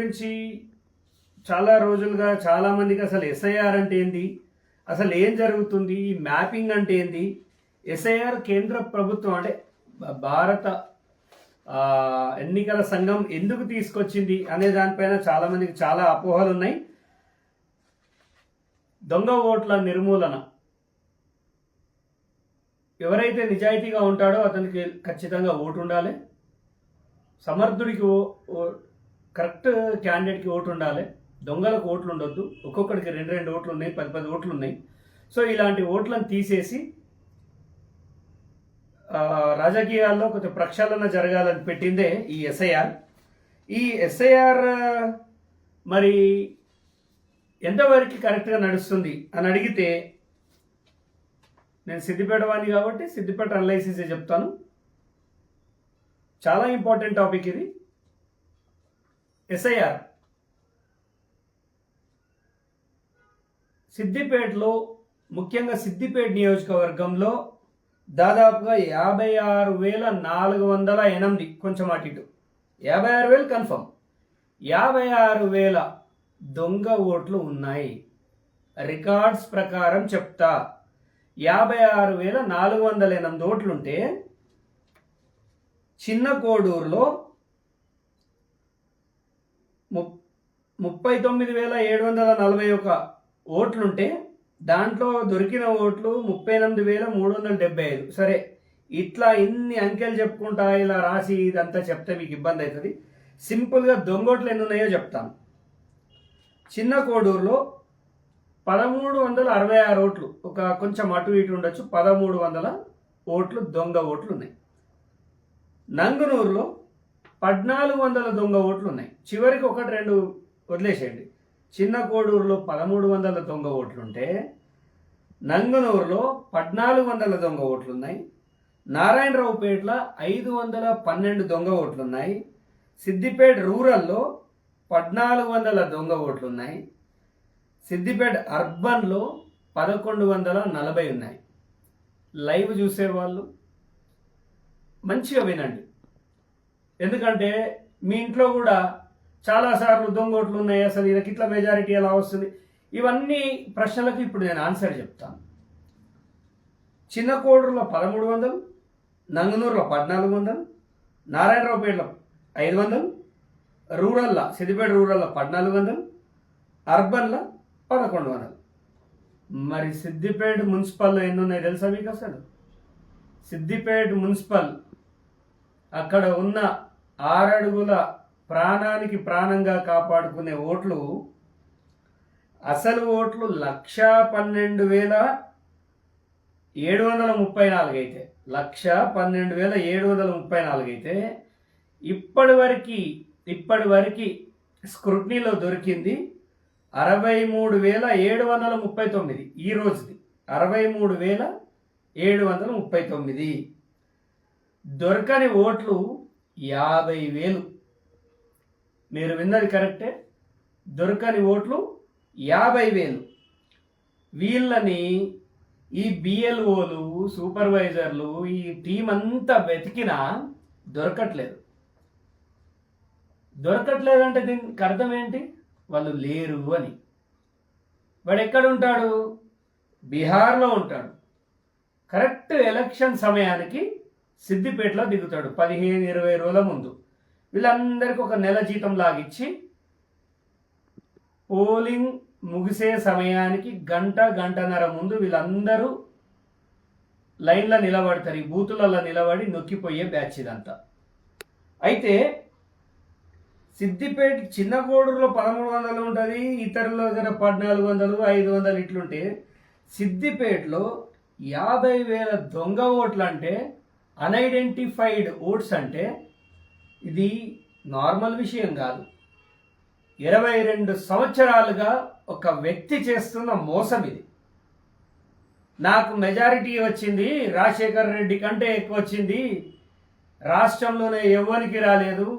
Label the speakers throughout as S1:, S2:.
S1: గురించి చాలా రోజులుగా చాలామందికి అసలు ఎస్ఐఆర్ అంటే ఏంది, అసలు ఏం జరుగుతుంది, ఈ మ్యాపింగ్ అంటే ఏంది, ఎస్ఐఆర్ కేంద్ర ప్రభుత్వం అంటే భారత ఎన్నికల సంఘం ఎందుకు తీసుకొచ్చింది అనే దానిపైన చాలామందికి చాలా అపోహలు ఉన్నాయి. దొంగ ఓట్ల నిర్మూలన, ఎవరైతే నిజాయితీగా ఉంటాడో అతనికి ఖచ్చితంగా ఓటు ఉండాలి, సమర్థుడికి కరెక్ట్ క్యాండిడేట్కి ఓటు ఉండాలి, దొంగలకు ఓట్లు ఉండొద్దు. ఒక్కొక్కడికి 2 ఓట్లు ఉన్నాయి, 10 ఓట్లు ఉన్నాయి. సో ఇలాంటి ఓట్లను తీసేసి రాజకీయాల్లో కొంచెం ప్రక్షాళన జరగాలని పెట్టిందే ఈ ఎస్ఐఆర్. ఈ ఎస్ఐఆర్ మరి ఎంతవరకు కరెక్ట్గా నడుస్తుంది అని అడిగితే, నేను సిద్దిపేట వాడిని కాబట్టి సిద్దిపేట అనలైసిస్ చెప్తాను. చాలా ఇంపార్టెంట్ టాపిక్ ఇది. ఎస్ఐఆర్ సిద్దిపేటలో, ముఖ్యంగా సిద్దిపేట నియోజకవర్గంలో దాదాపుగా 56,408, కొంచెం అటు ఇటు 56,000 కన్ఫర్మ్, 56,000 దొంగ ఓట్లు ఉన్నాయి. రికార్డ్స్ ప్రకారం చెప్తా, 56,408 ఓట్లుంటే చిన్న కోడూరులో 39,741 ఓట్లుంటే దాంట్లో దొరికిన ఓట్లు 38,375. సరే, ఇట్లా ఇన్ని అంకెలు చెప్పుకుంటా ఇలా రాసి ఇదంతా చెప్తే మీకు ఇబ్బంది అవుతుంది. సింపుల్గా దొంగోట్లు ఎన్ని ఉన్నాయో చెప్తాను. చిన్న కోడూరులో 1,366 ఓట్లు, ఒక కొంచెం అటు ఇటు ఉండొచ్చు, 1,300 ఓట్లు దొంగ ఓట్లు ఉన్నాయి. నంగునూరులో 1,400 దొంగ ఓట్లు ఉన్నాయి. చివరికి 1-2 వదిలేసేయండి. చిన్న కోడూరులో 1,300 దొంగ ఓట్లుంటే నంగునూరులో 1,400 దొంగ ఓట్లున్నాయి. నారాయణరావుపేటలో 512 దొంగ ఓట్లున్నాయి. సిద్దిపేట రూరల్లో 1,400 దొంగ ఓట్లున్నాయి. సిద్దిపేట అర్బన్లో 1,140 ఉన్నాయి. లైవ్ చూసేవాళ్ళు మంచిగా వినండి, ఎందుకంటే మీ ఇంట్లో కూడా చాలాసార్లు దొంగ ఓట్లు ఉన్నాయి, అసలు ఈయనకి ఇట్లా మెజారిటీ ఎలా వస్తుంది, ఇవన్నీ ప్రశ్నలకు ఇప్పుడు నేను ఆన్సర్ చెప్తాను. చిన్న కోడూరులో 1,300, నంగనూరులో 1,400, నారాయణరావుపేటలో 500, రూరల్లో సిద్దిపేట రూరల్లో 1,400, అర్బన్లో 1,100. మరి సిద్దిపేట మున్సిపల్లో ఎన్ని ఉన్నాయి తెలుసా మీకు? అసలు సిద్దిపేట మున్సిపల్ అక్కడ ఉన్న 6 అడుగుల ప్రాణానికి ప్రాణంగా కాపాడుకునే ఓట్లు, అసలు ఓట్లు 1,12,734 అయితే, 1,12,734 అయితే ఇప్పటి వరకు స్క్రూట్నీలో దొరికింది 63,739. ఈ రోజుది 63,739. దొరకని ఓట్లు 50,000. మీరు విన్నది కరెక్టే, దొరకని ఓట్లు 50,000. వీళ్ళని ఈ బిఎల్ఓలు, సూపర్వైజర్లు, ఈ టీం అంతా వెతికినా దొరకట్లేదంటే దీనికి అర్థం ఏంటి? వాళ్ళు లేరు అని. వాడు ఎక్కడ ఉంటాడు? బీహార్లో ఉంటాడు. కరెక్ట్ ఎలక్షన్ సమయానికి సిద్దిపేటలో దిగుతాడు 15-20 రోజుల ముందు. వీళ్ళందరికీ ఒక నెల జీతం లాగిచ్చి పోలింగ్ ముగిసే సమయానికి గంటన్నర ముందు వీళ్ళందరూ లైన్లో నిలబడతారు. ఈ బూతులలో నిలబడి నొక్కిపోయే బ్యాచ్ ఇదంతా. అయితే సిద్దిపేట చిన్న కోడూరులో 1,300 ఉంటుంది, ఇతరుల దగ్గర 1,400, 500 ఇట్లుంటే సిద్దిపేటలో 50,000 దొంగ ఓట్లు అంటే, అన్ఐడెంటిఫైడ్ ఓట్స్ అంటే ఇది నార్మల్ విషయం కాదు. 22 సంవత్సరాలుగా ఒక వ్యక్తి చేస్తున్న మోసం ఇది. నాకు మెజారిటీ వచ్చింది, రాజశేఖర్ రెడ్డి కంటే ఎక్కువ వచ్చింది, రాష్ట్రంలోనే ఎవ్వరికి రాలేదు,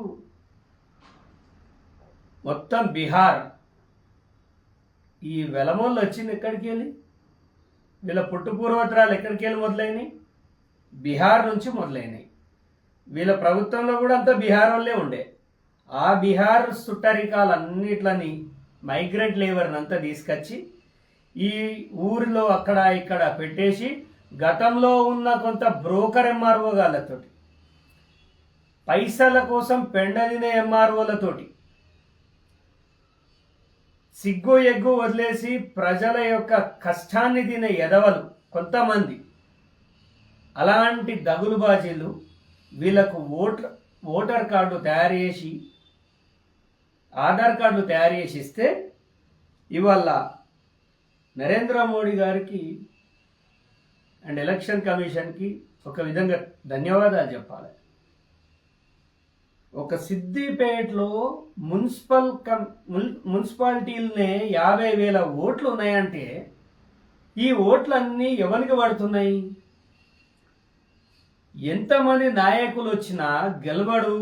S1: మొత్తం బీహార్. ఈ వెలమోళ్ళు వచ్చింది ఎక్కడికి వెళ్ళి? వీళ్ళ పుట్టుపూర్వోత్తరాలు ఎక్కడికి వెళ్ళి మొదలైనవి? బీహార్ నుంచి మొదలైనవి. వీళ్ళ ప్రభుత్వంలో కూడా అంతా బీహార్ వాళ్ళే ఉండే. ఆ బీహార్ సుట్టరికాలన్నిట్లని మైగ్రెంట్ లేబర్ని అంతా తీసుకొచ్చి ఈ ఊరిలో అక్కడ ఇక్కడ పెట్టేసి గతంలో ఉన్న కొంత బ్రోకర్ ఎంఆర్ఓ గాళ్ళతోటి పైసల కోసం పెండలిన ఎంఆర్ఓలతోటి సిగ్గు ఎగ్గు వదిలేసి ప్రజల యొక్క కష్టాన్ని తినే ఎదవలు కొంతమంది అలాంటి దగులుబాజీలు వీళ్ళకు ఓటర్ కార్డు తయారు చేసి ఆధార్ కార్డులు తయారు చేసి ఇస్తే ఇవాళ నరేంద్ర మోడీ గారికి అండ్ ఎలక్షన్ కమిషన్కి ఒక విధంగా ధన్యవాదాలు చెప్పాలి. ఒక సిద్దిపేటలో మున్సిపాలిటీలనే 50,000 ఓట్లు ఉన్నాయంటే ఈ ఓట్లన్నీ ఎవరికి పడుతున్నాయి? ఎంతమంది నాయకులు వచ్చినా గెలవడు,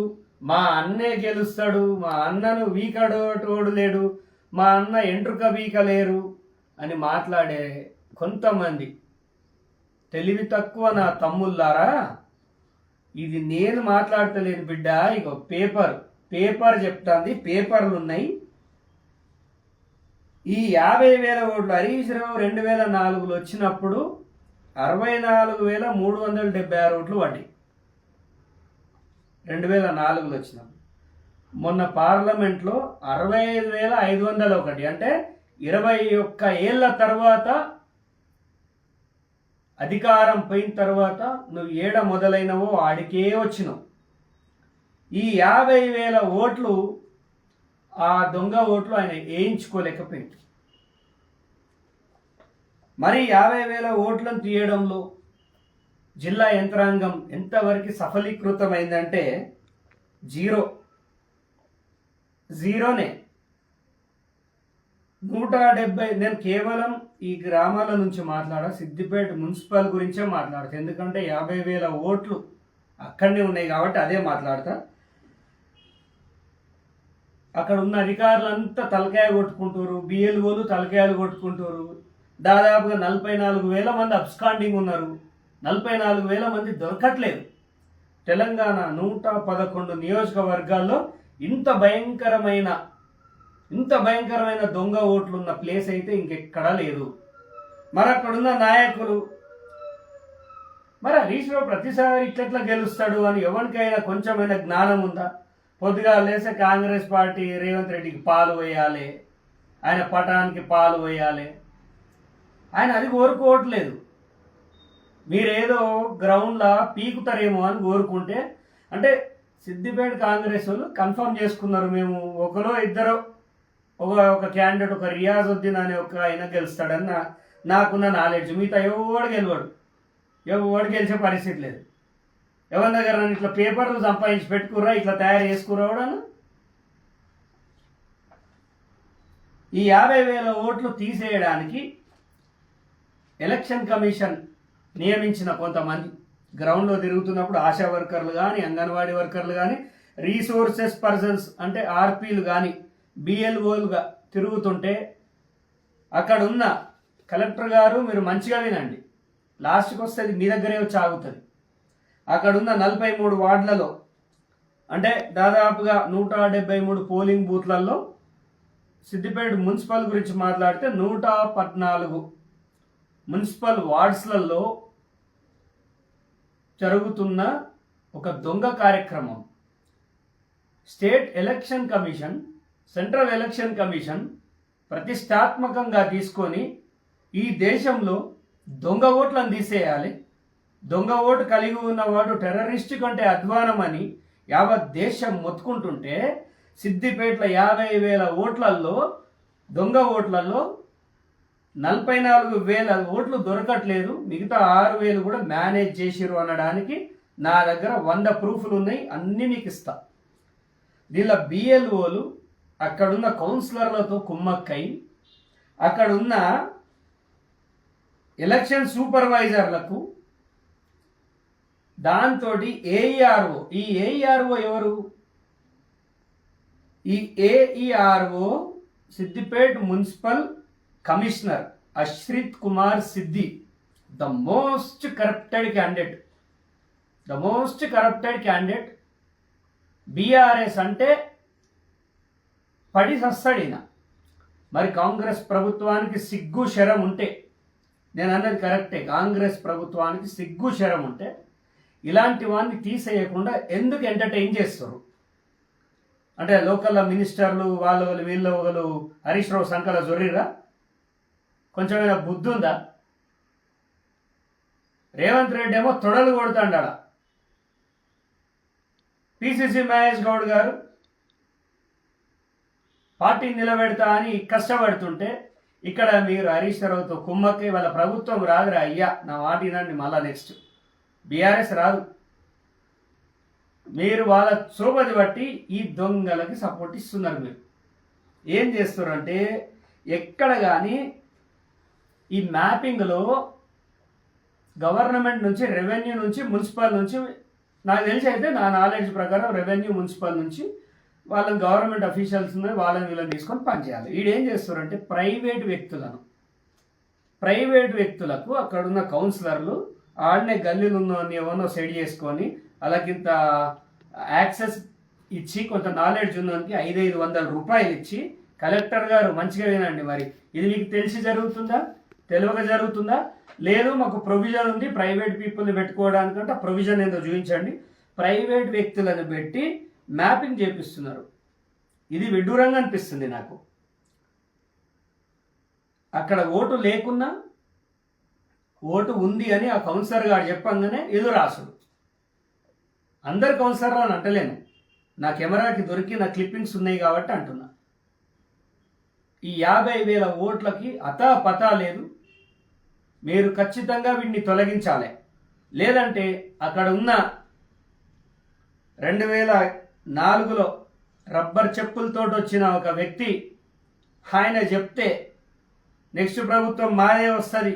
S1: మా అన్నే గెలుస్తాడు, మా అన్నను వీకడోటోడు లేడు, మా అన్న ఎంట్రుక వీకలేరు అని మాట్లాడే కొంతమంది తెలివి తక్కువ నా తమ్ముళ్ళారా, ఇది నేను మాట్లాడతలేను బిడ్డ, ఇక పేపర్ చెప్తాంది, పేపర్లు ఉన్నాయి. ఈ 50,000 ఓట్లు హరీష్ రావు 2004లో వచ్చినప్పుడు 64,376 ఓట్లు పడ్డాయి. 2004లో వచ్చినప్పుడు మొన్న పార్లమెంట్లో 65,501, అంటే 21 ఏళ్ళ తర్వాత అధికారం పోయిన తర్వాత నువ్వు ఏడ మొదలైనవో ఆడికే వచ్చినావు. ఈ 50,000 ఓట్లు ఆ దొంగ ఓట్లు ఆయన వేయించుకోలేకపోయింది. మరి 50,000 ఓట్లను తీయడంలో జిల్లా యంత్రాంగం ఎంతవరకు సఫలీకృతమైందంటే జీరోనే. 170. నేను కేవలం ఈ గ్రామాల నుంచి సిద్దిపేట మున్సిపల్ గురించే మాట్లాడతా, ఎందుకంటే 50,000 ఓట్లు అక్కడనే ఉన్నాయి కాబట్టి అదే మాట్లాడతా. అక్కడ ఉన్న అధికారులంతా తలకాయ కొట్టుకుంటారు, బిఎల్ఓలు తలకాయలు కొట్టుకుంటారు. దాదాపుగా 44,000 మంది అబ్స్కాండింగ్ ఉన్నారు, 44,000 మంది దొరకట్లేదు. తెలంగాణ 111 నియోజకవర్గాల్లో ఇంత భయంకరమైన దొంగ ఓట్లున్న ప్లేస్ అయితే ఇంకెక్కడా లేదు. మరి అక్కడున్న నాయకులు మరి హరీష్ రావు ప్రతిసారి ఇట్లెట్లా గెలుస్తాడు అని ఎవరికైనా కొంచెమైనా జ్ఞానం ఉందా? పొద్దుగా లేసే కాంగ్రెస్ పార్టీ రేవంత్ రెడ్డికి పాలు వేయాలి, ఆయన పటానికి పాలు వేయాలి, ఆయన అది కోరుకోవట్లేదు. మీరేదో గ్రౌండ్లో పీకుతారేమో అని కోరుకుంటే, అంటే సిద్దిపేట కాంగ్రెస్ వాళ్ళు కన్ఫర్మ్ చేసుకున్నారు, మేము ఒకరో ఇద్దరో ఒక క్యాండిడేట్, ఒక రియాజుద్దీన్ అనే ఒక ఆయన గెలుస్తాడని నాకున్న నాలెడ్జ్. మిగతా ఎవడు గెలిచే పరిస్థితి లేదు. ఎవరి దగ్గర ఇట్లా పేపర్లు సంపాదించి పెట్టుకుర్రా, ఇట్లా తయారు చేసుకురావడాను. ఈ 50,000 ఓట్లు తీసేయడానికి ఎలక్షన్ కమిషన్ నియమించిన కొంతమంది గ్రౌండ్లో తిరుగుతున్నప్పుడు ఆశా వర్కర్లు కానీ, అంగన్వాడీ వర్కర్లు కానీ, రీసోర్సెస్ పర్సన్స్ అంటే ఆర్పీలు కానీ, బిఎల్ఓలుగా తిరుగుతుంటే అక్కడ ఉన్న కలెక్టర్ గారు, మీరు మంచిగా వినండి, లాస్ట్కి వస్తే మీ దగ్గరే వచ్చి ఆగుతుంది. అక్కడున్న 43 వార్డులలో అంటే దాదాపుగా 173 పోలింగ్ బూత్లలో సిద్దిపేట మున్సిపల్ గురించి మాట్లాడితే 114 మున్సిపల్ వార్డ్స్లలో జరుగుతున్న ఒక దొంగ కార్యక్రమం state election commission, central election commission ప్రతిష్టాత్మకంగా తీసుకొని ఈ దేశంలో దొంగ ఓట్లను తీసేయాలి, దొంగ ఓటు కలిగి ఉన్నవాడు టెర్రరిస్ట్ కంటే అధ్వానమని యావత్ దేశం మొత్తుకుంటుంటే సిద్దిపేటలో 50,000 ఓట్లలో దొంగ ఓట్లలో 44,000 ఓట్లు దొరకట్లేదు, మిగతా 6,000 కూడా మేనేజ్ చేసిరు అనడానికి నా దగ్గర 100 ప్రూఫ్లు ఉన్నాయి, అన్నీ మీకు ఇస్తా. దీనిలో బిఎల్ఓలు అక్కడున్న కౌన్సిలర్లతో కుమ్మక్కై అక్కడున్న ఎలక్షన్ సూపర్వైజర్లకు దాంతో ఏఈఆర్ఓ, ఈ ఏఈఆర్ఓ ఎవరు? ఈ AERO Siddipet municipal commissioner Ashrith Kumar Siddi, the most corrupted candidate. BRS అంటే పడి సస్తాడిన. మరి కాంగ్రెస్ ప్రభుత్వానికి సిగ్గు శరం ఉంటే, నేను అన్నది కరెక్టే, కాంగ్రెస్ ప్రభుత్వానికి సిగ్గు శరం ఉంటే ఇలాంటి వాడిని తీసేయకుండా ఎందుకు ఎంటర్టైన్ చేస్తారు? అంటే లోకల్ మినిస్టర్లు వాళ్ళు వీళ్ళు ఒకరు హరీష్ రావు సంకల జొర్రిరా? కొంచెమైనా బుద్ధి ఉందా? రేవంత్ రెడ్డి ఏమో తొడలు కొడుతాడా. పిసిసి మహేష్ గౌడ్ గారు పార్టీ నిలబెడతా అని కష్టపడుతుంటే ఇక్కడ మీరు హరీష్ రావుతో కుమ్మక్కి వాళ్ళ ప్రభుత్వం రాదురా అయ్యా, నా వాటినండి. మళ్ళా నెక్స్ట్ బీఆర్ఎస్ రాదు. మీరు వాళ్ళ శోభది బట్టి ఈ దొంగలకి సపోర్ట్ ఇస్తున్నారు. మీరు ఏం చేస్తున్నారంటే ఎక్కడ కానీ ఈ మ్యాపింగ్లో గవర్నమెంట్ నుంచి, రెవెన్యూ నుంచి, మున్సిపల్ నుంచి, నాకు తెలిసి అయితే నా నాలెడ్జ్ ప్రకారం రెవెన్యూ మున్సిపల్ నుంచి వాళ్ళని గవర్నమెంట్ అఫీషియల్స్ వాళ్ళని వీళ్ళని తీసుకొని పనిచేయాలి. వీడేం చేస్తారంటే ప్రైవేట్ వ్యక్తులకు అక్కడున్న కౌన్సిలర్లు ఆడనే గల్లీలు ఉన్న ఏమన్నా సెట్ చేసుకొని అలాగింత యాక్సెస్ ఇచ్చి కొంత నాలెడ్జ్ ఉన్నదానికి 500 రూపాయలు ఇచ్చి, కలెక్టర్ గారు మంచిగా వినండి, మరి ఇది మీకు తెలిసి జరుగుతుందా, తెలియక జరుగుతుందా? లేదు మాకు ప్రొవిజన్ ఉంది ప్రైవేట్ పీపుల్ని పెట్టుకోవడానికంటే ప్రొవిజన్ ఏందో చూపించండి. ప్రైవేట్ వ్యక్తులను పెట్టి మ్యాపింగ్ చేపిస్తున్నారు. ఇది విడ్డూరంగా అనిపిస్తుంది నాకు. అక్కడ ఓటు లేకున్నా ఓటు ఉంది అని ఆ కౌన్సిలర్ గారు చెప్పంగానే ఎదురు రాసుడు. అందరు కౌన్సిలర్లు అని అంటలేను, నా కెమెరాకి దొరికి నా క్లిప్పింగ్స్ ఉన్నాయి కాబట్టి అంటున్నా. ఈ 50,000 ఓట్లకి అతాపతా లేదు. మీరు ఖచ్చితంగా వీడిని తొలగించాలి. లేదంటే అక్కడ ఉన్న 2004లో రబ్బర్ చెప్పులతో వచ్చిన ఒక వ్యక్తి ఆయన చెప్తే నెక్స్ట్ ప్రభుత్వం మాదే వస్తుంది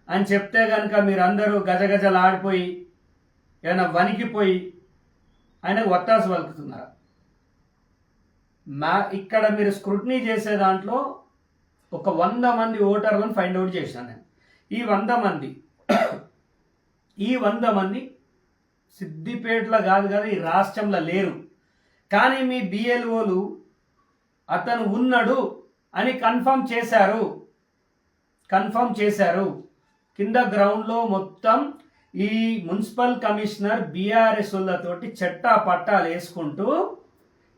S1: అని చెప్తే కనుక మీరు అందరూ గజగజలు ఆడిపోయి ఏమైనా వణికిపోయి ఆయనకు వత్తాసు పలుకుతున్నారు. ఇక్కడ మీరు స్క్రూటినీ చేసే దాంట్లో ఒక 100 మంది ఓటర్లను ఫైండ్ అవుట్ చేశాను నేను. ఈ 100 మంది సిద్దిపేటలో కాదు కదా, ఈ రాష్ట్రంలో లేరు. కానీ మీ బిఎల్ఓలు అతను ఉన్నాడు అని కన్ఫర్మ్ చేశారు. కింద గ్రౌండ్లో మొత్తం ఈ మున్సిపల్ కమిషనర్ బీఆర్ఎస్ వాళ్ళతోటి చట్టా పట్టాలు వేసుకుంటూ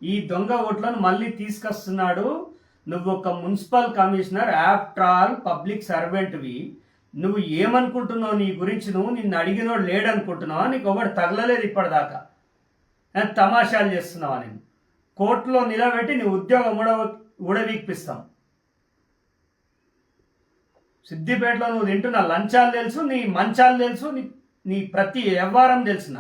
S1: ఈ దొంగ ఓట్లను మళ్ళీ తీసుకొస్తున్నాడు. నువ్వు ఒక municipal commissioner, after all public సర్వెంట్వి. నువ్వు ఏమనుకుంటున్నావు నీ గురించి? నువ్వు నిన్ను అడిగినోడు లేడనుకుంటున్నావా? నీకు ఒకటి తగలలేదు ఇప్పటిదాకా. తమాషాలు చేస్తున్నావా? నేను కోర్టులో నిలబెట్టి నీ ఉద్యోగం ఊడవీక్పిస్తాం. సిద్దిపేటలో నువ్వు తింటున్న లంచాలు తెలుసు, నీ మంచాలు తెలుసు, నీ ప్రతి వ్యవహారం తెలిసిన.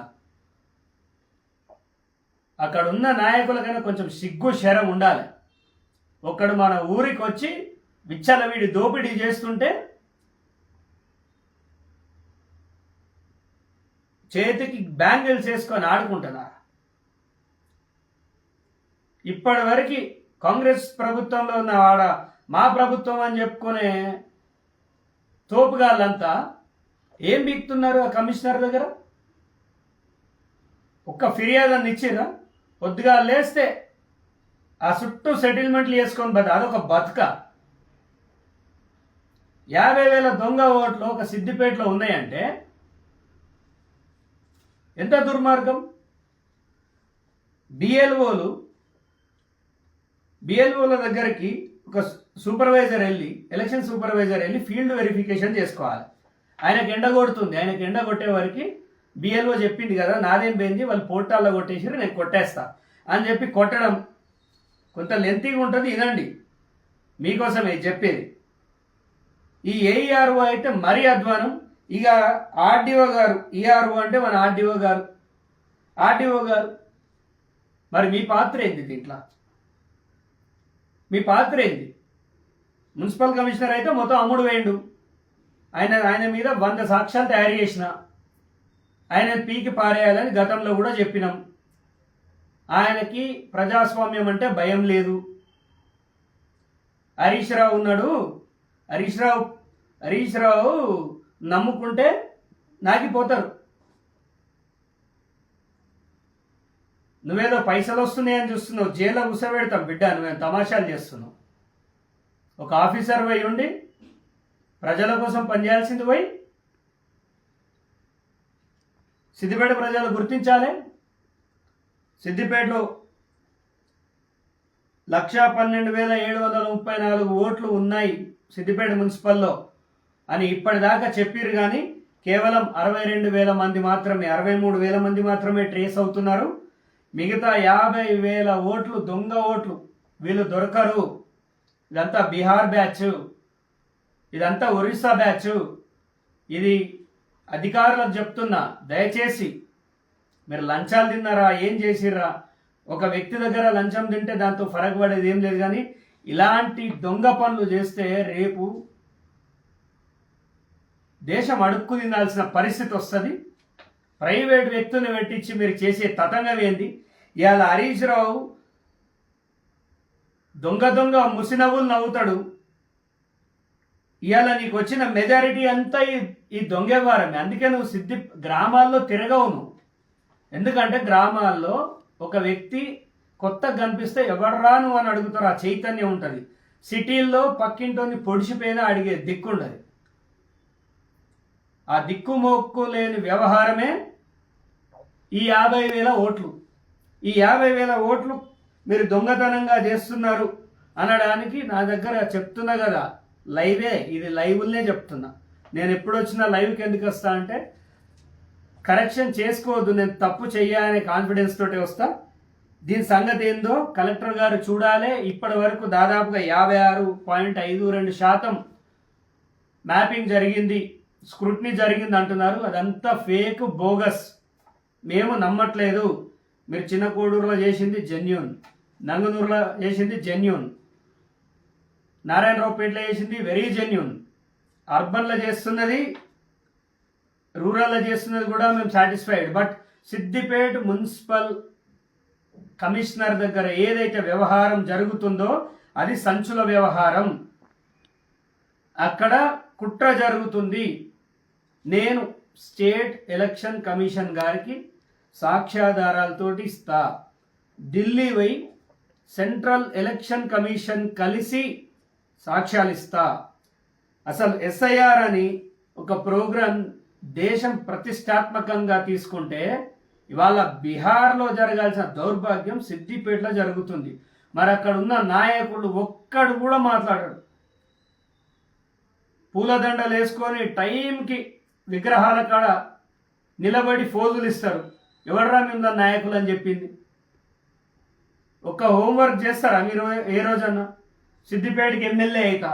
S1: అక్కడ ఉన్న నాయకులకైనా కొంచెం సిగ్గు శరం ఉండాలి. ఒకడు మన ఊరికి వచ్చి విచ్చలవిడి దోపిడీ చేస్తుంటే చేతికి బ్యాంగిల్స్ వేసుకొని ఆడుకుంటున్నారు. ఇప్పటి వరకు కాంగ్రెస్ ప్రభుత్వంలో ఉన్న వాడ మా ప్రభుత్వం అని చెప్పుకునే తోపుగాళ్ళంతా ఏం బీక్తున్నారు ఆ కమిషనర్ దగ్గర? ఒక్క ఫిర్యాదుని ఇచ్చిరా? పొద్దుగా లేస్తే ఆ చుట్టూ సెటిల్మెంట్లు చేసుకొని అదొక బతుక. 50,000 దొంగ ఓట్లు ఒక సిద్దిపేటలో ఉన్నాయంటే ఎంత దుర్మార్గం. బిఎల్ఓల దగ్గరికి ఒక సూపర్వైజర్ వెళ్ళి, ఎలక్షన్ సూపర్వైజర్ వెళ్ళి ఫీల్డ్ వెరిఫికేషన్ చేసుకోవాలి. ఆయనకు ఎండ కొడుతుంది. ఆయనకు ఎండ కొట్టే వరకు బిఎల్ఓ చెప్పింది కదా, నాదేం పోయింది, వాళ్ళు పోర్టాల్లో కొట్టేసారు, నేను కొట్టేస్తా అని చెప్పి కొట్టడం కొంత లెంతీగా ఉంటుంది. వినండి, మీకోసమే చెప్పేది. ఈ ఏఈఆర్ఓ అయితే మరీ అధ్వానం. ఇక ఆర్డీఓ గారు, ఈఆర్ఓ అంటే మన ఆర్డీఓ గారు మరి మీ పాత్ర ఏంది దీంట్లో? మీ పాత్ర ఏంది? మున్సిపల్ కమిషనర్ అయితే మొత్తం అమ్ముడు వేయండు. ఆయన మీద 100 సాక్ష్యాలు తయారు చేసిన, ఆయన పీకి పారేయాలని గతంలో కూడా చెప్పినాం. ఆయనకి ప్రజాస్వామ్యం అంటే భయం లేదు. హరీష్ రావు ఉన్నాడు, హరీష్ రావు నమ్ముకుంటే నాగిపోతారు. నువ్వేదో పైసలు వస్తున్నాయని చూస్తున్నావు, జైల్లో కూసబెడతాం బిడ్డ, నువ్వేం తమాషాలు చేస్తున్నావు. ఒక ఆఫీసర్ పోయి ఉండి ప్రజల కోసం పనిచేయాల్సింది పోయి సిద్దిపేట ప్రజలు గుర్తించాలి. సిద్దిపేటలో 1,12,734 ఓట్లు ఉన్నాయి సిద్దిపేట మున్సిపల్లో అని ఇప్పటిదాకా చెప్పారు. కానీ కేవలం 62,000 మంది మాత్రమే, 63,000 మంది మాత్రమే ట్రేస్ అవుతున్నారు. మిగతా 50,000 ఓట్లు దొంగ ఓట్లు, వీళ్ళు దొరకరు. ఇదంతా బీహార్ బ్యాచ్, ఇదంతా ఒరిస్సా బ్యాచ్. ఇది అధికారులకు చెప్తున్నా, దయచేసి మీరు లంచాలు తిన్నారా, ఏం చేసిర్రా? ఒక వ్యక్తి దగ్గర లంచం తింటే దాంతో ఫరక్ పడేది ఏం లేదు. కానీ ఇలాంటి దొంగ పనులు చేస్తే రేపు దేశం అడుక్కు తినాల్సిన పరిస్థితి వస్తుంది. ప్రైవేట్ వ్యక్తులను పెట్టించి మీరు చేసే తతంగం ఏంది? ఇవాళ హరీష్ రావు దొంగ ముసినవ్వులు నవ్వుతాడు. ఇవాళ నీకు వచ్చిన మెజారిటీ అంతా ఈ దొంగ వారమే. అందుకే నువ్వు గ్రామాల్లో తిరగవు నువ్వు. ఎందుకంటే గ్రామాల్లో ఒక వ్యక్తి కొత్తగా కనిపిస్తే ఎవడరా నువ్వు అని అడుగుతారు, ఆ చైతన్యం ఉంటుంది. సిటీల్లో పక్కింటోని పొడిచిపోయినా అడిగే దిక్కుండదు. ఆ దిక్కుమొక్కు లేని వ్యవహారమే ఈ 50,000 ఓట్లు. ఈ 50,000 ఓట్లు మీరు దొంగతనంగా చేస్తున్నారు అనడానికి నా దగ్గర చెప్తున్నా కదా, లైవే ఇది, లైవ్లనే చెప్తున్నా. నేను ఎప్పుడు వచ్చినా లైవ్కి ఎందుకు వస్తా అంటే కరెక్షన్ చేసుకోవద్దు, నేను తప్పు చెయ్యాలనే కాన్ఫిడెన్స్ తోటి వస్తా. దీని సంగతి ఏందో కలెక్టర్ గారు చూడాలి. ఇప్పటి వరకు దాదాపుగా 56.52% మ్యాపింగ్ జరిగింది, స్క్రూటినీ జరిగింది అంటున్నారు. అదంతా ఫేక్, బోగస్. మేము నమ్మట్లేదు. మీరు చిన్న కోడూరులో చేసింది జెన్యూన్, నంగనూరులో చేసింది జెన్యూన్, నారాయణరావుపేటలో చేసింది వెరీ జెన్యూన్, అర్బన్లో చేస్తున్నది, రూరల్లో చేస్తున్నది కూడా మేము satisfied. But Siddipet municipal commissioner దగ్గర ఏదైతే వ్యవహారం జరుగుతుందో అది సంచుల వ్యవహారం. అక్కడ కుట్ర జరుగుతుంది. నేను స్టేట్ ఎలక్షన్ కమిషన్ గారికి సాక్ష్యాధారాలతోటి ఇస్తా. ఢిల్లీ పోయి సెంట్రల్ ఎలక్షన్ కమిషన్ కలిసి సాక్ష్యాలు ఇస్తా. అసలు ఎస్ఐఆర్ అని ఒక ప్రోగ్రాం దేశం ప్రతిష్టాత్మకంగా తీసుకుంటే ఇవాళ బీహార్లో జరగాల్సిన దౌర్భాగ్యం సిద్దిపేటలో జరుగుతుంది. మరి అక్కడ ఉన్న నాయకులు ఒక్కడు కూడా మాట్లాడాడు. పూలదండలు వేసుకొని టైంకి విగ్రహాల కాడ నిలబడి ఫోజులు ఇస్తారు. ఎవడరా మీద నాయకులు అని చెప్పింది? ఒక్క హోంవర్క్ చేస్తారా మీరు ఏ రోజన్నా? సిద్దిపేటకి ఎమ్మెల్యే అవుతా,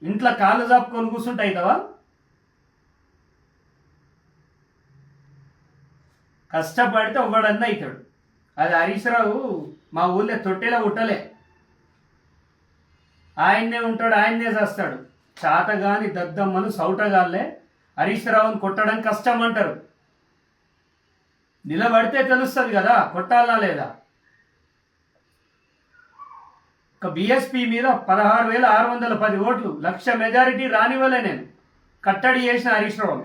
S1: ఇంట్లో కాళ్ళు చాపుకొని కూర్చుంటే అవుతావా? కష్టపడితే ఒవ్వడన్నా అవుతాడు. అది హరీష్ రావు మా ఊళ్ళో తొట్టెలా ఉట్టలే, ఆయన్నే ఉంటాడు, ఆయన్నే చేస్తాడు. చాతగాని దద్దమ్మను సౌటగాళ్ళే హరీష్ రావుని కొట్టడం కష్టం అంటారు. నిలబడితే తెలుస్తుంది కదా కొట్టాలా లేదా. ఒక బీఎస్పీ మీద 16,610 ఓట్లు, 1,00,000 మెజారిటీ రానివ్వలే నేను. కట్టడి చేసిన హరీష్ రావు.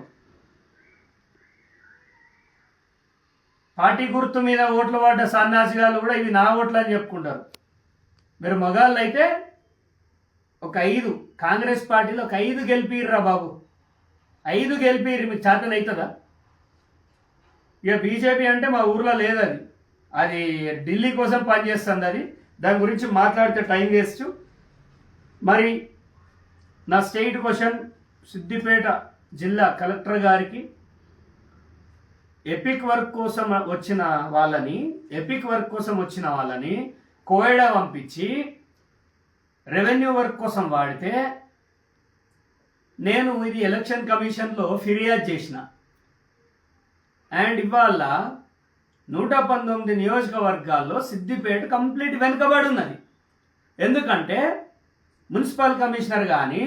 S1: పార్టీ గుర్తు మీద ఓట్లు పడ్డ సన్నాసిగాళ్ళు కూడా ఇవి నా ఓట్లు అని చెప్పుకుంటారు. మీరు మగాళ్ళు అయితే ఒక 5 కాంగ్రెస్ పార్టీలో ఒక 5 గెలిపిర్రా బాబు, 5 గెలిపిర్రు. మీకు చేతన అవుతుందా? ఇక బీజేపీ అంటే మా ఊర్లో లేదు, అది ఢిల్లీ కోసం పనిచేస్తుంది. అది దాని గురించి మాట్లాడితే టైం వేస్ట్. మరి నా స్టేట్ క్వశ్చన్ సిద్దిపేట జిల్లా కలెక్టర్ గారికి, ఎపిక్ వర్క్ కోసం వచ్చిన వాళ్ళని కోయడా పంపించి రెవెన్యూ వర్క్ కోసం వాడితే నేను ఇది ఎలక్షన్ కమిషన్లో ఫిర్యాదు చేసిన. అండ్ ఇవాళ 119 నియోజకవర్గాల్లో సిద్దిపేట కంప్లీట్ వెనుకబడి ఉన్నది. ఎందుకంటే మున్సిపల్ కమిషనర్ కానీ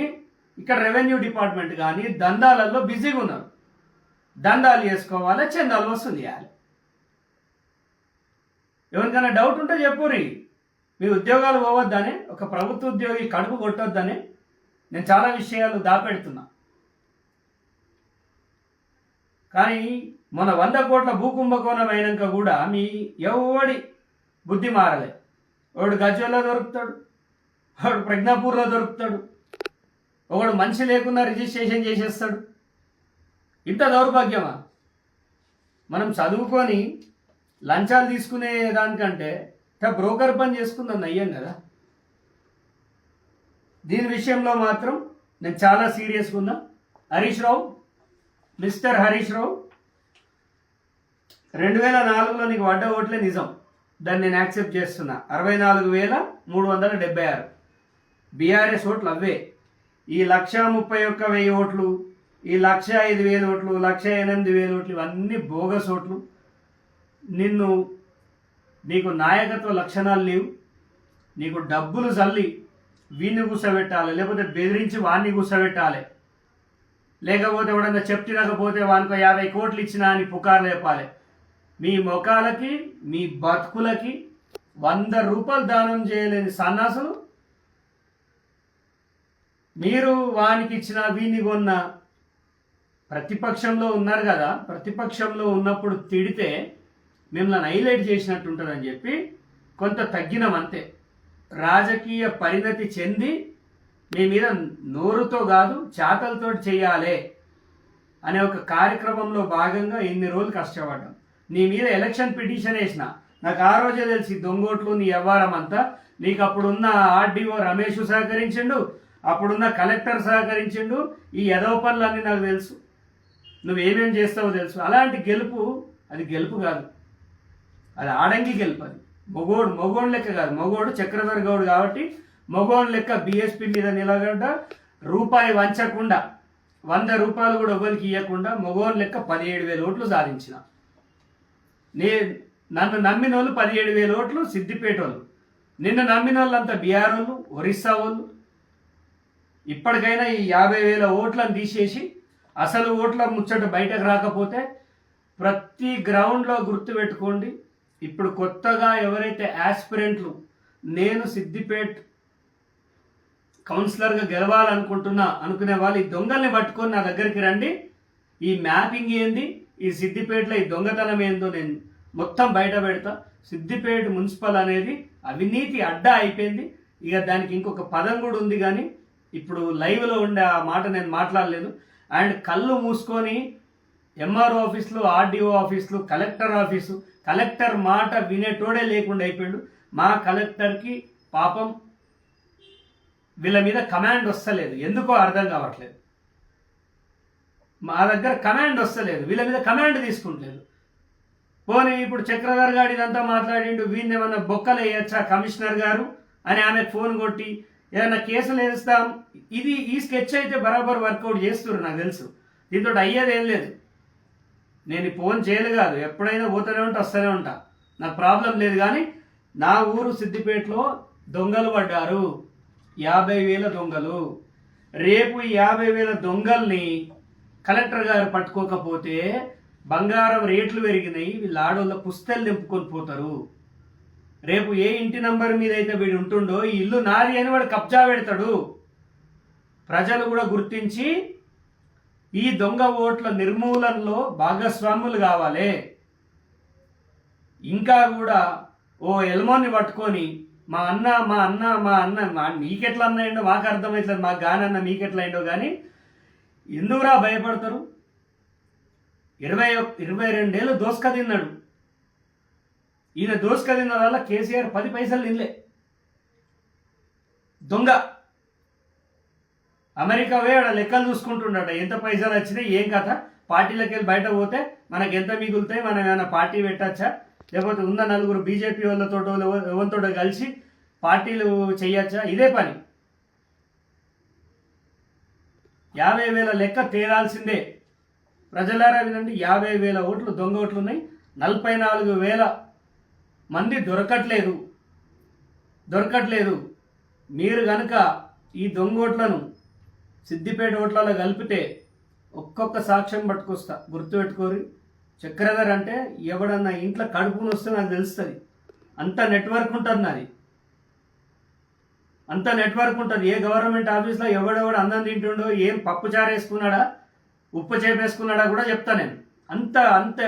S1: ఇక్కడ రెవెన్యూ డిపార్ట్మెంట్ కానీ దందాలలో బిజీగా ఉన్నారు. దందాలు చేసుకోవాలి, చందాలు వసూలు చేయాలి. ఎవరికైనా డౌట్ ఉంటే చెప్పుర్రి. మీ ఉద్యోగాలు పోవద్దని, ఒక ప్రభుత్వ ఉద్యోగి కడుపు కొట్టొద్దని నేను చాలా విషయాలు దాపెడుతున్నా. కానీ మన 100 కోట్ల భూకుంభకోణం అయినాక కూడా మీ ఎవడి బుద్ధి మారలే. ఒకడు గజ్వల్లో దొరుకుతాడు, ఒకడు ప్రజ్ఞాపూర్లో దొరుకుతాడు, ఒకడు మనిషి లేకుండా రిజిస్ట్రేషన్ చేసేస్తాడు. ఇంత దౌర్భాగ్యమా? మనం చదువుకొని లంచాలు తీసుకునే దానికంటే బ్రోకర్ పని చేసుకుందాం నయ్యం కదా. దీని విషయంలో మాత్రం నేను చాలా సీరియస్గా ఉన్నా. హరీష్ రావు, మిస్టర్ హరీష్ రావు, 2004లో నీకు పడ్డ ఓట్లే నిజం, దాన్ని నేను యాక్సెప్ట్ చేస్తున్నా. 64,376 బీఆర్ఎస్ ఓట్లు అవే. ఈ 1,31,000 ఓట్లు, ఈ 1,05,000 ఓట్లు, 1,08,000 ఓట్లు ఇవన్నీ బోగస్ ఓట్లు. నీకు నాయకత్వ లక్షణాలు లేవు. నీకు డబ్బులు చల్లి వీడిని కూర్చోబెట్టాలి, లేకపోతే బెదిరించి వాడిని కూర్చోబెట్టాలి, లేకపోతే ఎవడన్నా చెప్తినకపోతే వానికో 50 కోట్లు ఇచ్చినా అని పుకారు లేపాలి. మీ ముఖాలకి మీ బతుకులకి 100 రూపాయలు దానం చేయలేని సన్నాసులు మీరు. వానికి ఇచ్చిన వీడిని కొన్న ప్రతిపక్షంలో ఉన్నారు కదా, ప్రతిపక్షంలో ఉన్నప్పుడు తిడితే మిమ్మల్ని హైలైట్ చేసినట్టు ఉంటుందని చెప్పి కొంత తగ్గినమంతే. రాజకీయ పరిణతి చెంది మీ మీద నోరుతో కాదు చేతలతో చేయాలి అనే ఒక కార్యక్రమంలో భాగంగా ఇన్ని రోజులు కష్టపడ్డాం. నీ మీద ఎలక్షన్ పిటిషన్ వేసిన, నాకు ఆ రోజే తెలిసి దొంగోట్లు నీ వ్యవహారం అంతా. నీకు అప్పుడున్న ఆర్డీఓ రమేష్ సహకరించిండు, అప్పుడున్న కలెక్టర్ సహకరించిండు. ఈ ఎదవ పనులన్నీ నాకు తెలుసు, నువ్వేమేం చేస్తావో తెలుసు. అలాంటి గెలుపు అది గెలుపు కాదు, అది ఆడంగి గెలుపు. అది మొగోడు లెక్క కాదు. మొగోడు చక్రధర్ గౌడ్ కాబట్టి మొగోడు లెక్క బీఎస్పీ మీద నిలబడ్డ, రూపాయి వంచకుండా 100 రూపాయలు కూడా ఎవరికి ఇవ్వకుండా మొగోడు లెక్క 17,000 ఓట్లు సాధించిన. నన్ను నమ్మిన వాళ్ళు 17,000 ఓట్లు సిద్దిపేట వాళ్ళు, నిన్ను నమ్మిన వాళ్ళంతా బీహార్ వాళ్ళు, ఒరిస్సా వాళ్ళు. ఇప్పటికైనా ఈ 50,000 ఓట్లను తీసేసి అసలు ఓట్ల ముచ్చట బయటకు రాకపోతే ప్రతి గ్రౌండ్లో గుర్తుపెట్టుకోండి. ఇప్పుడు కొత్తగా ఎవరైతే యాస్పిరెంట్లు, నేను సిద్దిపేట్ కౌన్సిలర్గా గెలవాలనుకుంటున్నా అనుకునే వాళ్ళు ఈ దొంగల్ని పట్టుకొని నా దగ్గరికి రండి. ఈ మ్యాపింగ్ ఏంది, ఈ సిద్దిపేటలో ఈ దొంగతనం ఏందో నేను మొత్తం బయట పెడతా. సిద్దిపేట మున్సిపల్ అనేది అవినీతి అడ్డా అయిపోయింది. ఇక దానికి ఇంకొక పదం కూడా ఉంది, కానీ ఇప్పుడు లైవ్లో ఉండే ఆ మాట నేను మాట్లాడలేదు. అండ్ కళ్ళు మూసుకొని ఎంఆర్ఓ ఆఫీసులు, ఆర్డీఓ ఆఫీసులు, కలెక్టర్ ఆఫీసు, కలెక్టర్ మాట వినేటోడే లేకుండా అయిపోయాడు. మా కలెక్టర్కి పాపం వీళ్ళ మీద కమాండ్ వస్తలేదు, ఎందుకో అర్థం కావట్లేదు. మా దగ్గర కమాండ్ వస్తలేదు, వీళ్ళ మీద కమాండ్ తీసుకుంటలేదు. పోనీ ఇప్పుడు చక్రధర్ గారు ఇదంతా మాట్లాడిండు, వీడిని ఏమన్నా బొక్కలు వేయచ్చా కమిషనర్ గారు అని ఆమెకు ఫోన్ కొట్టి ఏదైనా కేసులు వేస్తాం. ఈ స్కెచ్ అయితే బరాబర్ వర్కౌట్ చేస్తున్నారు, నాకు తెలుసు. దీంతో అయ్యేది ఏం లేదు. నేను ఫోన్ చేయలు కాదు, ఎప్పుడైనా పోతూనే ఉంటా, వస్తూనే ఉంటా, నాకు ప్రాబ్లం లేదు. కానీ నా ఊరు సిద్దిపేటలో దొంగలు పడ్డారు, 50,000 దొంగలు. రేపు ఈ 50,000 దొంగల్ని కలెక్టర్ గారు పట్టుకోకపోతే బంగారం రేట్లు పెరిగినాయి, వీళ్ళ ఆడోళ్ళ పుస్తలు నింపుకొని పోతారు. రేపు ఏ ఇంటి నంబర్ మీద అయితే వీడు ఉంటుండో ఈ ఇల్లు నాది అని వాడు కబ్జా పెడతాడు. ప్రజలు కూడా గుర్తించి ఈ దొంగ ఓట్ల నిర్మూలనలో భాగస్వాములు కావాలి. ఇంకా కూడా ఓ ఎల్మోన్ని పట్టుకొని మా అన్న మీకెట్లా అన్నాయండో మాకు అర్థమవుతుంది, మాకు గానన్న మీకెట్లా అయిందో. కానీ ఎందుకురా భయపడతారు? 22 ఏళ్ళు దోసుక తిన్నాడు. ఈయన దోసుక తిన్న వల్ల కేసీఆర్ 10 పైసలు తినలే. దొంగ అమెరికా పోయి ఆడ లెక్కలు చూసుకుంటుండట, ఎంత పైసలు వచ్చినాయి ఏం కథ. పార్టీలకు వెళ్ళి బయట పోతే మనకు ఎంత మిగులుతాయి, మనం ఏమైనా పార్టీ పెట్టచ్చా, లేకపోతే ఉన్న నలుగురు బీజేపీ వాళ్ళతో ఎవరితో కలిసి పార్టీలు చేయొచ్చా, ఇదే పని. 50,000 లెక్క తేరాల్సిందే. ప్రజలారా వినండి, 50,000 ఓట్లు దొంగ ఓట్లు ఉన్నాయి. 44,000 మంది దొరకట్లేదు. మీరు కనుక ఈ దొంగ ఓట్లను సిద్దిపేట ఓట్లలో కలిపితే ఒక్కొక్క సాక్ష్యం పట్టుకొస్తా, గుర్తుపెట్టుకోరి. చక్రధర్ అంటే ఎవడన్నా ఇంట్లో కడుపుని వస్తే నాకు తెలుస్తుంది. అంత నెట్వర్క్ ఉంటుంది నాది, అంత నెట్వర్క్ ఉంటుంది. ఏ గవర్నమెంట్ ఆఫీస్లో ఎవడెవడు అన్నం తింటుండో, ఏం పప్పు చారు వేసుకున్నాడా, ఉప్పు చేపేసుకున్నాడా కూడా చెప్తా నేను. అంత అంత